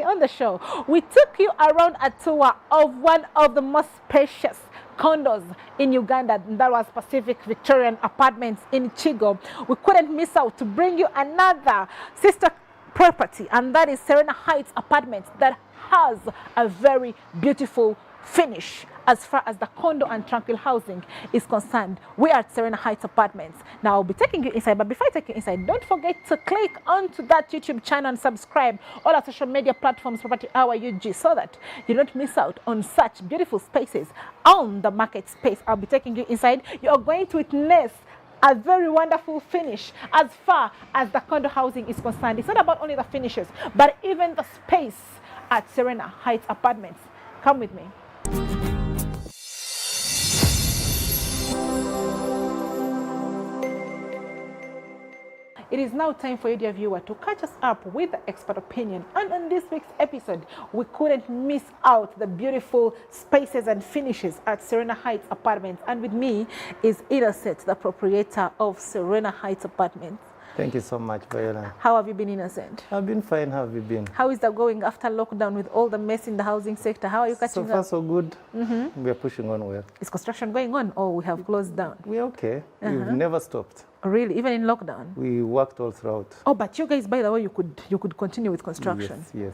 on the show, we took you around a tour of one of the most spacious condos in Uganda. That was Pacific Victorian Apartments in Chigo. We couldn't miss out to bring you another sister property, and that is Serena Heights Apartments, that has a very beautiful finish as far as the condo and tranquil housing is concerned. We are at Serena Heights Apartments. Now I'll be taking you inside, but before I take you inside, don't forget to click onto that YouTube channel and subscribe all our social media platforms, Property Hour UG, so that you don't miss out on such beautiful spaces on the market space. I'll be taking you inside. You are going to witness a very wonderful finish as far as the condo housing is concerned. It's not about only the finishes, but even the space at Serena Heights Apartments. Come with me. It is now time for you, dear viewer, to catch us up with the expert opinion. And on this week's episode, we couldn't miss out the beautiful spaces and finishes at Serena Heights Apartments. And with me is Innocent, the proprietor of Serena Heights Apartments. Thank you so much, Viola. How have you been, Innocent? I've been fine. How have you been? How is that going after lockdown with all the mess in the housing sector? How are you catching So far, up? so good. We are pushing on well. Is construction going on, or we have closed down? We're okay. We've never stopped. Really, even in lockdown? We worked all throughout. Oh, but you guys, by the way, you could continue with construction. Yes, yes.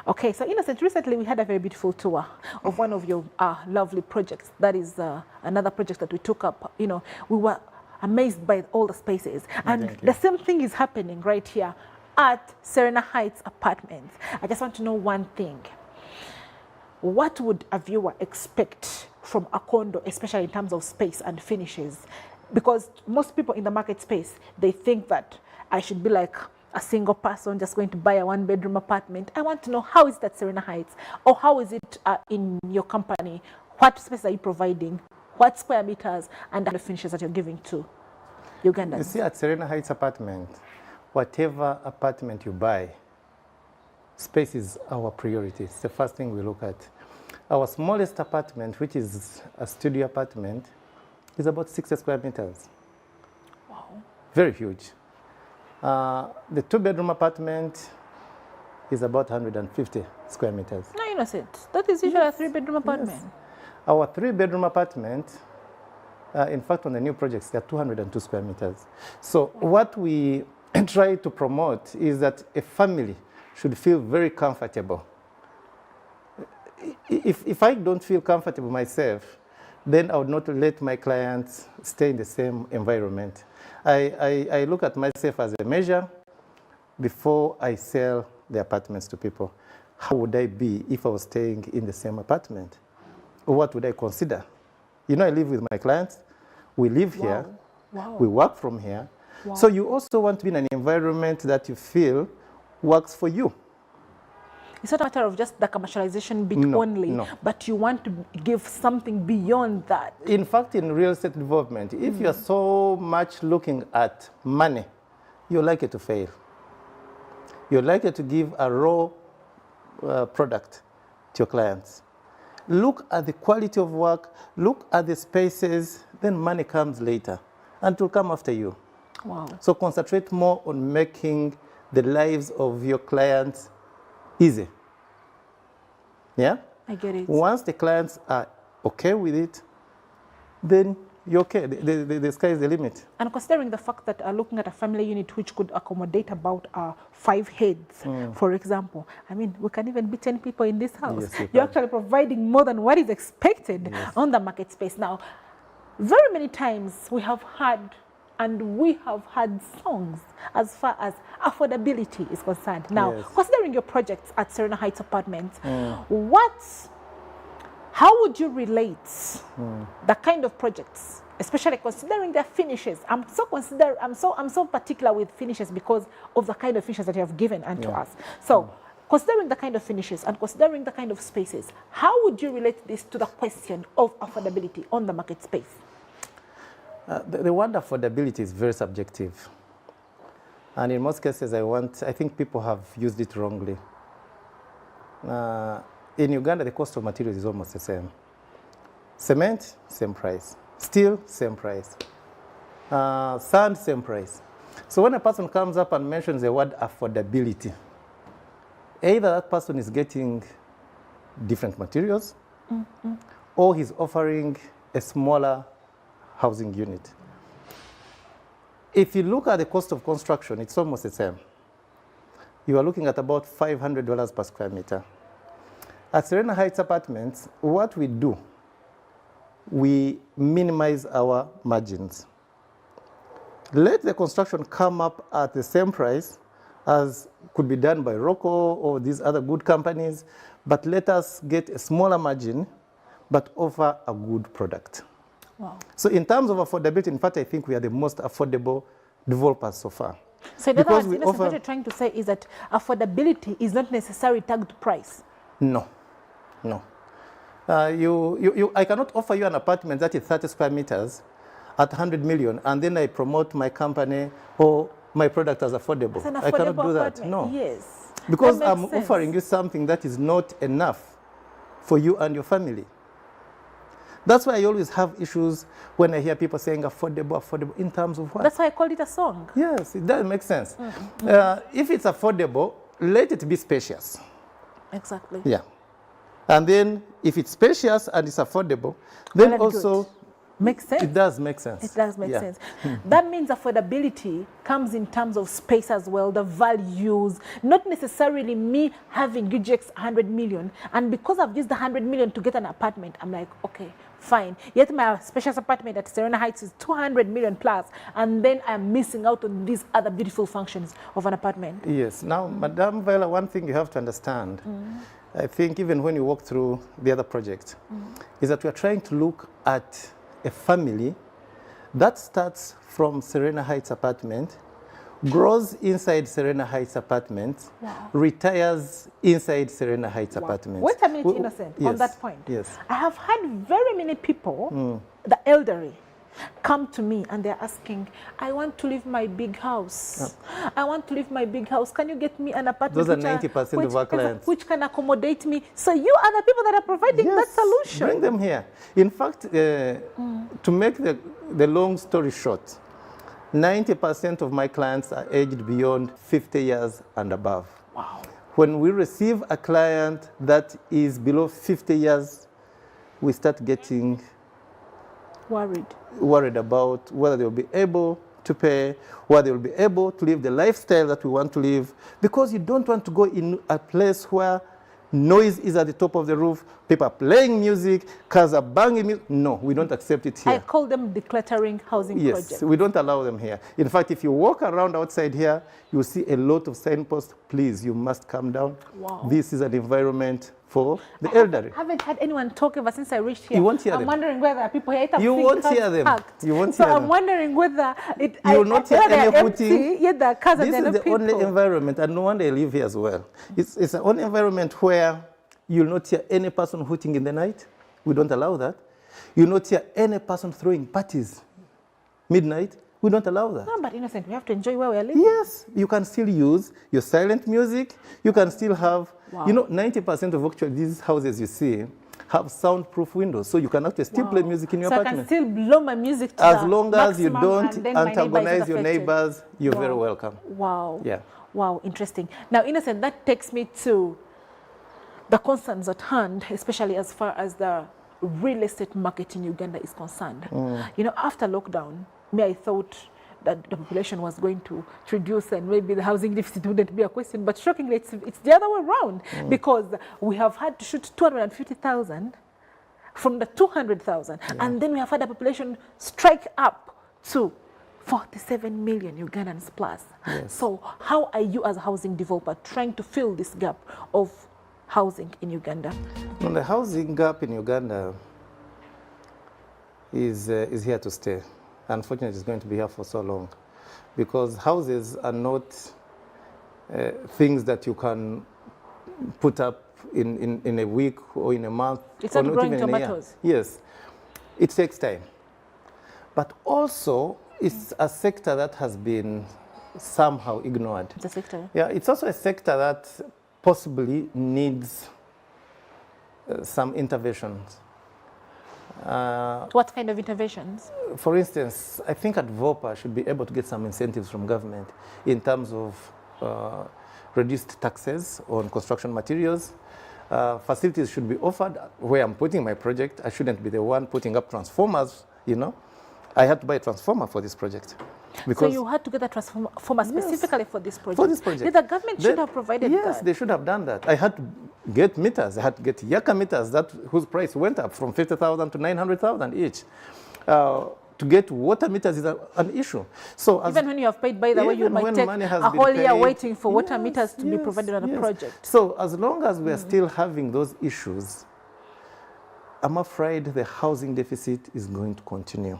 Okay, so Innocent, recently we had a very beautiful tour of one of your lovely projects. That is another project that we took up. You know, we were amazed by all the spaces. And the same thing is happening right here at Serena Heights Apartments. I just want to know one thing. What would a viewer expect from a condo, especially in terms of space and finishes? Because most people in the market space, they think that I should be like a single person just going to buy a one-bedroom apartment. I want to know, how is that Serena Heights? Or how is it in your company? What space are you providing? What square meters and the finishes that you're giving to Ugandans? You see, at Serena Heights Apartment, whatever apartment you buy, space is our priority. It's the first thing we look at. Our smallest apartment, which is a studio apartment, is about 60 square meters. Wow. Very huge. The two-bedroom apartment is about 150 square meters. No, Innocent. That is usually a three-bedroom apartment. Yes. Our three-bedroom apartment, in fact, on the new projects, they're 202 square meters. So what we try to promote is that a family should feel very comfortable. If I don't feel comfortable myself, then I would not let my clients stay in the same environment. I look at myself as a measure before I sell the apartments to people. How would I be if I was staying in the same apartment? What would I consider? You know, I live with my clients. We live here. Wow. We work from here. Wow. So you also want to be in an environment that you feel works for you. It's not a matter of just the commercialization bit only, but you want to give something beyond that. In fact, in real estate development, if you're so much looking at money, you're likely to fail. You're likely to give a raw product to your clients. Look at the quality of work, look at the spaces, then money comes later, and it will come after you. Wow. So concentrate more on making the lives of your clients easy. Yeah? I get it. Once the clients are okay with it, then you're okay. The sky is the limit. And considering the fact that looking at a family unit which could accommodate about 5 heads, for example, I mean, we can even be 10 people in this house. Yes, You're actually providing more than what is expected on the market space. Now, very many times we have had songs as far as affordability is concerned. Now, considering your projects at Serena Heights Apartments, how would you relate the kind of projects, especially considering their finishes? I'm so particular with finishes because of the kind of finishes that you have given unto us. So, considering the kind of finishes and considering the kind of spaces, how would you relate this to the question of affordability on the market space? The word affordability is very subjective. And in most cases, I think people have used it wrongly. In Uganda, the cost of materials is almost the same. Cement, same price. Steel, same price. Sand, same price. So when a person comes up and mentions the word affordability, either that person is getting different materials or he's offering a smaller housing unit. If you look at the cost of construction, it's almost the same. You are looking at about $500 per square meter. At Serena Heights Apartments, what we do, we minimize our margins. Let the construction come up at the same price as could be done by Rocco or these other good companies, but let us get a smaller margin, but offer a good product. Wow. So in terms of affordability, in fact, I think we are the most affordable developers so far. So in other Because words, we what offer- you're trying to say is that affordability is not necessarily tagged price. No, no. I cannot offer you an apartment that is 30 square meters at 100 million, and then I promote my company or my product as affordable. It's an I cannot affordable do that. apartment. No. Yes. Because That I'm makes sense. offering you something that is not enough for you and your family. That's why I always have issues when I hear people saying affordable, affordable, in terms of what? That's why I called it a song. Yes, it does make sense. If it's affordable, let it be spacious. Exactly. Yeah. And then if it's spacious and it's affordable, then Well and also good. Makes sense. it does make sense. It does make Yeah. sense. That means affordability comes in terms of space as well, the values, not necessarily me having UGX 100 million. And because I've used the 100 million to get an apartment, I'm like, okay, fine. Yet my spacious apartment at Serena Heights is 200 million plus. And then I'm missing out on these other beautiful functions of an apartment. Yes. Now, Madam Viola, one thing you have to understand, I think even when you walk through the other project, is that we are trying to look at a family that starts from Serena Heights apartment, grows inside Serena Heights apartment, Wow. retires inside Serena Heights apartment. Wait a minute, Innocent, on Yes, that point. Yes. I have had very many people, the elderly, come to me and they're asking, I want to leave my big house. I want to leave my big house. Can you get me an apartment? Those are which 90% of our clients. Which can accommodate me. So you are the people that are providing that solution. Bring them here. In fact, to make the long story short, 90% of my clients are aged beyond 50 years and above. Wow. When we receive a client that is below 50 years, we start getting worried about whether they will be able to pay, whether they will be able to live the lifestyle that we want to live, because you don't want to go in a place where noise is at the top of the roof, people are playing music, cars are banging music. No, we don't accept it here. I call them decluttering housing Yes, projects. we don't allow them here. In fact, if you walk around outside here, you will see a lot of signposts. Please, you must come down. Wow. This is an environment for the elderly. I haven't had anyone talk ever since I reached here. You won't hear I'm them. wondering whether people here. You won't hear them. You won't so hear I'm them. wondering whether it. You will not hear whether any they're hooting. empty, yet the cars are This there is no the only people. environment, and no wonder I live here as well. It's the only environment where you'll not hear any person hooting in the night. We don't allow that. You'll not hear any person throwing parties midnight. We don't allow that. No, but Innocent, we have to enjoy where we are living. Yes, you can still use your silent music. You can still have, Wow. 90% of actually these houses you see have soundproof windows. So you can actually still play music in your so apartment. I can still blow my music to As the long as you maximum, don't and then my neighbor is antagonize your affected. neighbors, you're very Wow. welcome. Wow. Yeah. Wow, interesting. Now, Innocent, that takes me to the concerns at hand, especially as far as the real estate market in Uganda is concerned. After lockdown, I thought that the population was going to reduce and maybe the housing deficit wouldn't be a question. But shockingly, it's the other way around because we have had to shoot 250,000 from the 200,000. And then we have had a population strike up to 47 million Ugandans plus. Yes. So how are you as a housing developer trying to fill this gap of housing in Uganda? Well, the housing gap in Uganda is here to stay. Unfortunately, it's going to be here for so long because houses are not things that you can put up in a week or in a month. It's or not not growing even in a year. tomatoes. Yes, it takes time. But also, it's a sector that has been somehow ignored. The sector. Yeah, it's also a sector that possibly needs some interventions. What kind of interventions? For instance, I think Advopa should be able to get some incentives from government in terms of reduced taxes on construction materials. Facilities should be offered where I'm putting my project. I shouldn't be the one putting up transformers, you know. I had to buy a transformer for this project. So you had to get a transformer specifically for this project? For this project. The government should have provided that. Yes, they should have done that. I had to get meters. I had to get Yaka meters whose price went up from 50,000 to 900,000 each. To get water meters is an issue. So even when you have paid, by the way, you might take a whole year waiting for water meters to be provided on a project. So as long as we are still having those issues, I'm afraid the housing deficit is going to continue.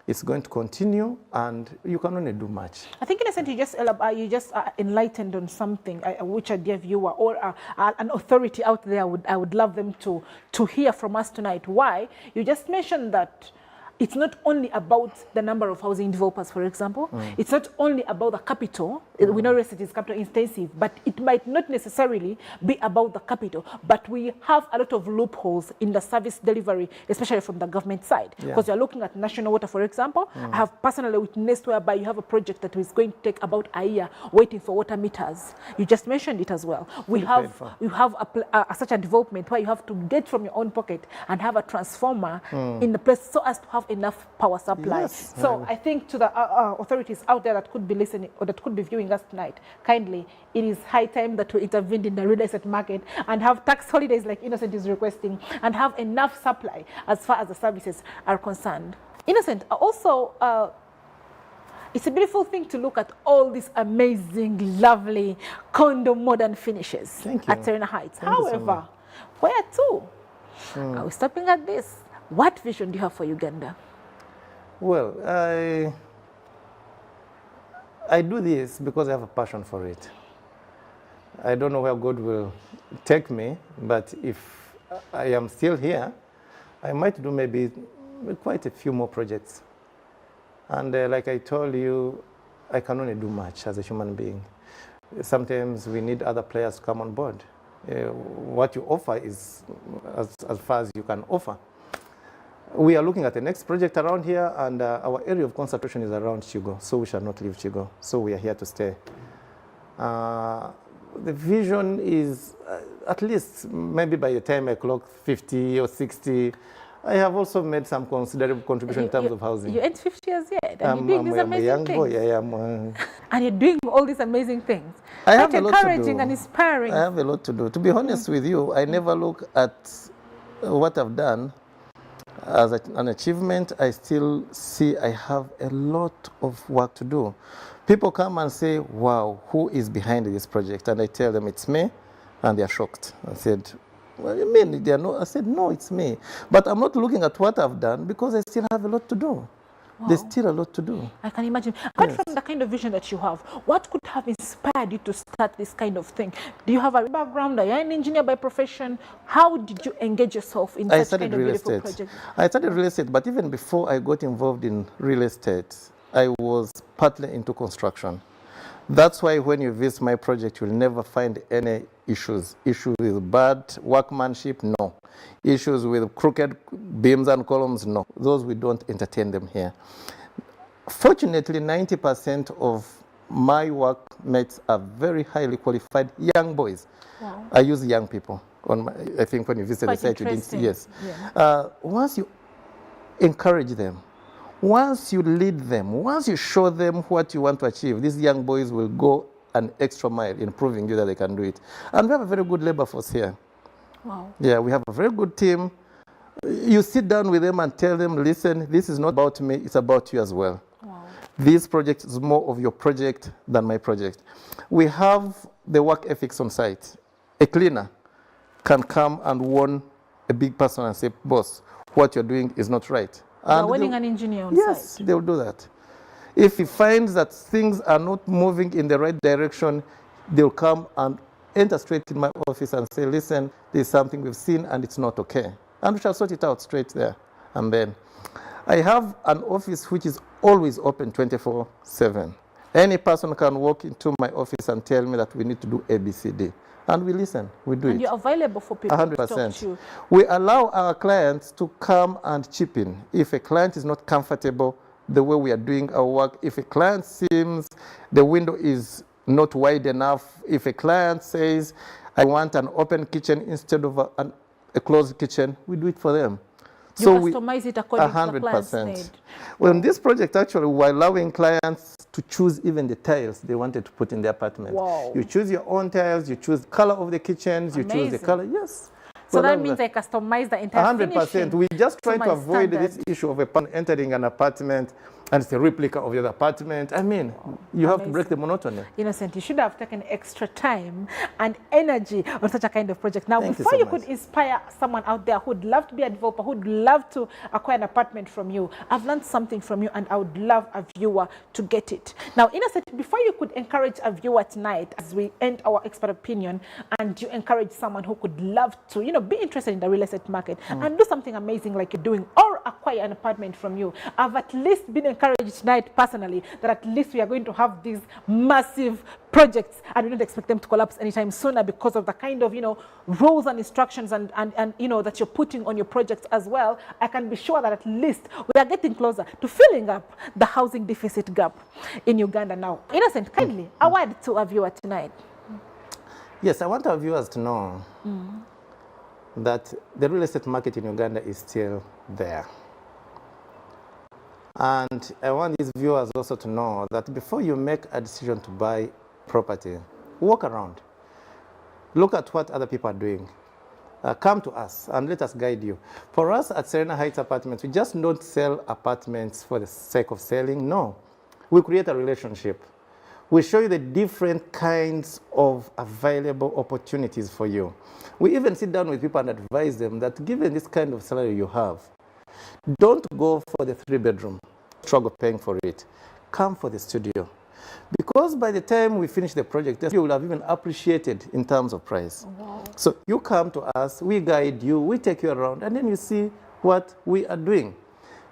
It's going to continue, and you can only do much. I think, Innocent, you just enlightened on something which a dear viewer or an authority out there I would love them to hear from us tonight. Why? You just mentioned that it's not only about the number of housing developers, for example. It's not only about the capital. We know real estate is capital intensive, but it might not necessarily be about the capital. But we have a lot of loopholes in the service delivery, especially from the government side. Because you're looking at national water, for example. I have personally witnessed whereby you have a project that is going to take about a year waiting for water meters. You just mentioned it as well. You have such a development where you have to get from your own pocket and have a transformer in the place so as to have enough power supply. Yes. So I think to the authorities out there that could be listening or that could be viewing us tonight, kindly, it is high time that we intervened in the real estate market and have tax holidays like Innocent is requesting and have enough supply as far as the services are concerned. Innocent, also, it's a beautiful thing to look at all these amazing, lovely condo modern finishes at Serena Heights. However, where to? Are we stopping at this? What vision do you have for Uganda? Well, I do this because I have a passion for it. I don't know where God will take me, but if I am still here, I might do maybe quite a few more projects. And like I told you, I can only do much as a human being. Sometimes we need other players to come on board. What you offer is as far as you can offer. We are looking at the next project around here, and our area of concentration is around Chigo, so we shall not leave Chigo. So we are here to stay. The vision is at least maybe by the time I clock 50 or 60, I have also made some considerable contribution in terms of housing. You ain't 50 years yet, and you're doing these amazing young things. Boy. I am. And you're doing all these amazing things. I have a lot to do. Encouraging and inspiring. I have a lot to do. To be honest with you, I never look at what I've done as an achievement. I still see I have a lot of work to do. People come and say, wow, who is behind this project? And I tell them it's me, and they're shocked. I said, what do you mean? They are not? I said, no, it's me. But I'm not looking at what I've done because I still have a lot to do. Wow. There's still a lot to do. I can imagine. Apart from the kind of vision that you have, what could have inspired you to start this kind of thing? Do you have a background? Are you an engineer by profession? How did you engage yourself in such kind of beautiful project? I started real estate, but even before I got involved in real estate, I was partly into construction. That's why when you visit my project, you'll never find any issues. Issues with bad workmanship, no. Issues with crooked beams and columns, no. Those we don't entertain them here. Fortunately, 90% of my workmates are very highly qualified young boys. Wow. I use young people. I think when you visit the site, you didn't see. Yes. Yeah. Once you encourage them, once you lead them, once you show them what you want to achieve, these young boys will go an extra mile in proving you that they can do it. And we have a very good labor force here. Wow. Yeah, we have a very good team. You sit down with them and tell them, listen, this is not about me, it's about you as well. Wow. This project is more of your project than my project. We have the work ethics on site. A cleaner can come and warn a big person and say, boss, what you're doing is not right. And warning an engineer on site. Yes, they'll do that. If he finds that things are not moving in the right direction, they'll come and enter straight in my office and say, listen, there's something we've seen and it's not okay. And we shall sort it out straight there. And then I have an office which is always open 24/7. Any person can walk into my office and tell me that we need to do A, B, C, D. And we listen, we do it. And you're available for people 100%. to talk to you. We allow our clients to come and chip in. If a client is not comfortable the way we are doing our work, if a client seems the window is not wide enough. If a client says, I want an open kitchen instead of a closed kitchen, we do it for them. You customize it according to the client's need. Well, in this project, actually, we're allowing clients to choose even the tiles they wanted to put in the apartment. Wow. You choose your own tiles, you choose the color of the kitchens, you choose the color. Yes. So that means I customize the entire 100%. We just try to avoid standard. this issue of a person entering an apartment and it's a replica of the other apartment. I mean, you have to break the monotony. Innocent, you should have taken extra time and energy on such a kind of project. Now, Thank before you you so could much. inspire someone out there who'd love to be a developer, who'd love to acquire an apartment from you, I've learned something from you and I would love a viewer to get it. Now, Innocent, before you could encourage a viewer tonight as we end our expert opinion and you encourage someone who could love to, be interested in the real estate market and do something amazing like you're doing or acquire an apartment from you, I've at least been encouraged tonight personally that at least we are going to have these massive projects and we don't expect them to collapse anytime sooner because of the kind of, rules and instructions and that you're putting on your projects as well. I can be sure that at least we are getting closer to filling up the housing deficit gap in Uganda now. Innocent, kindly, a word to our viewer tonight. Yes, I want our viewers to know that the real estate market in Uganda is still there. And I want these viewers also to know that before you make a decision to buy property, walk around. Look at what other people are doing. Come to us and let us guide you. For us at Serena Heights Apartments, we just don't sell apartments for the sake of selling. No, we create a relationship. We show you the different kinds of available opportunities for you. We even sit down with people and advise them that given this kind of salary you have, don't go for the 3-bedroom, struggle paying for it. Come for the studio. Because by the time we finish the project, you will have even appreciated in terms of price. Wow. So you come to us, we guide you, we take you around, and then you see what we are doing.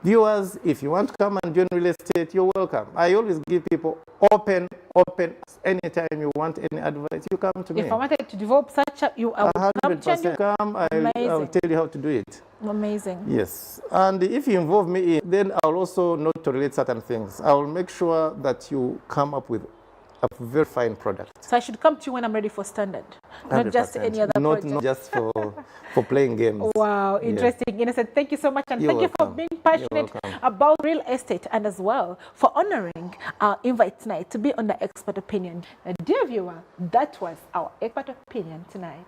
Viewers, if you want to come and join real estate, you're welcome. I always give people open, anytime you want any advice, you come to me. If I wanted to develop such a, you I would 100% come, I'll tell you how to do it. Amazing. Yes, and if you involve me in, then I'll also not tolerate certain things. I will make sure that you come up with a very fine product. So I should come to you when I'm ready for standard, not 100%. just any other project. Not just for playing games. Wow, interesting. Innocent, thank you so much. And You're thank you for welcome. being passionate about real estate and as well for honoring our invite tonight to be on the Expert Opinion. Dear viewer, that was our Expert Opinion tonight.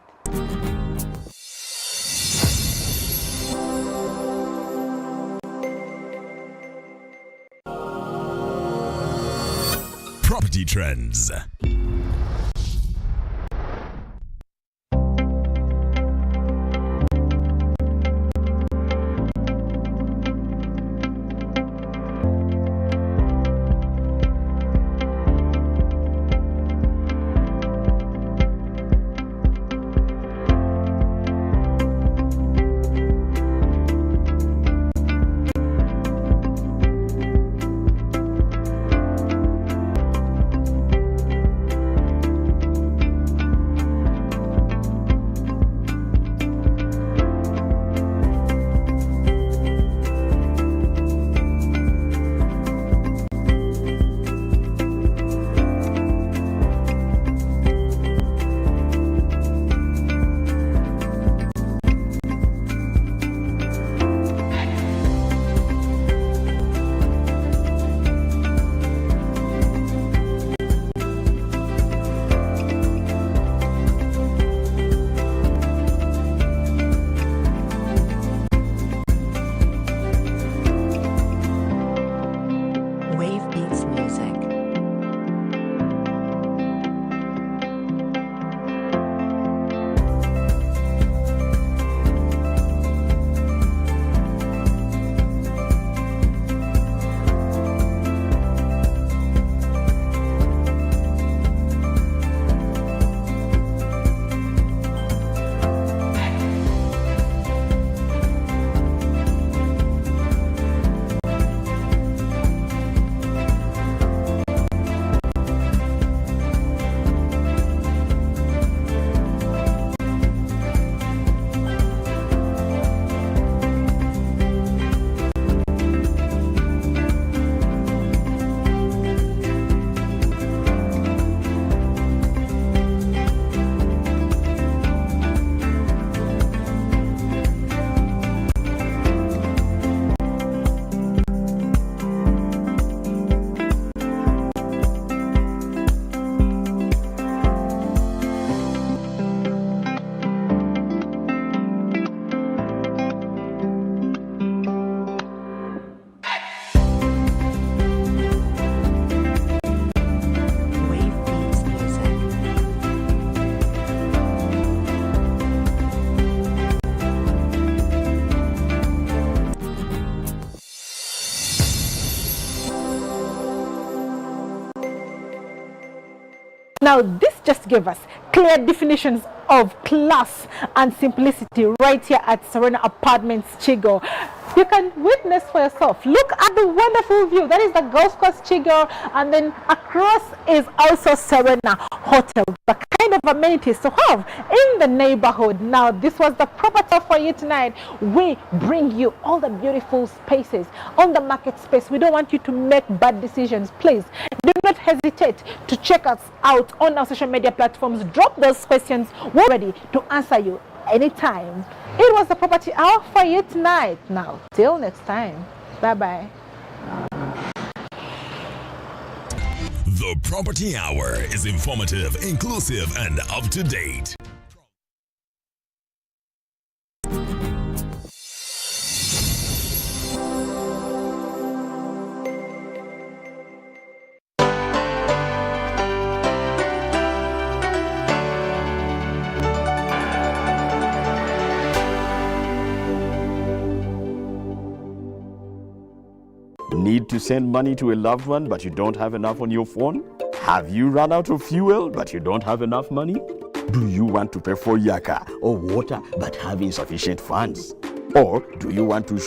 Property Trends. Now, this just gave us clear definitions of class and simplicity right here at Serena Apartments, Chigo. You can witness for yourself. Look at the wonderful view. That is the golf course, Chigo, and then across is also Serena Hotel. The kind of amenities to have in the neighborhood. Now, this was the property for you tonight. We bring you all the beautiful spaces on the market space. We don't want you to make bad decisions. Please do not hesitate to check us out on our social media platforms. Drop those questions. We're ready to answer you anytime. It was the property hour for you tonight. Now, till next time. Bye-bye. The Property Hour is informative, inclusive, and up to date. Need to send money to a loved one but you don't have enough on your phone? Have you run out of fuel but you don't have enough money? Do you want to pay for yaka or water but have insufficient funds? Or do you want to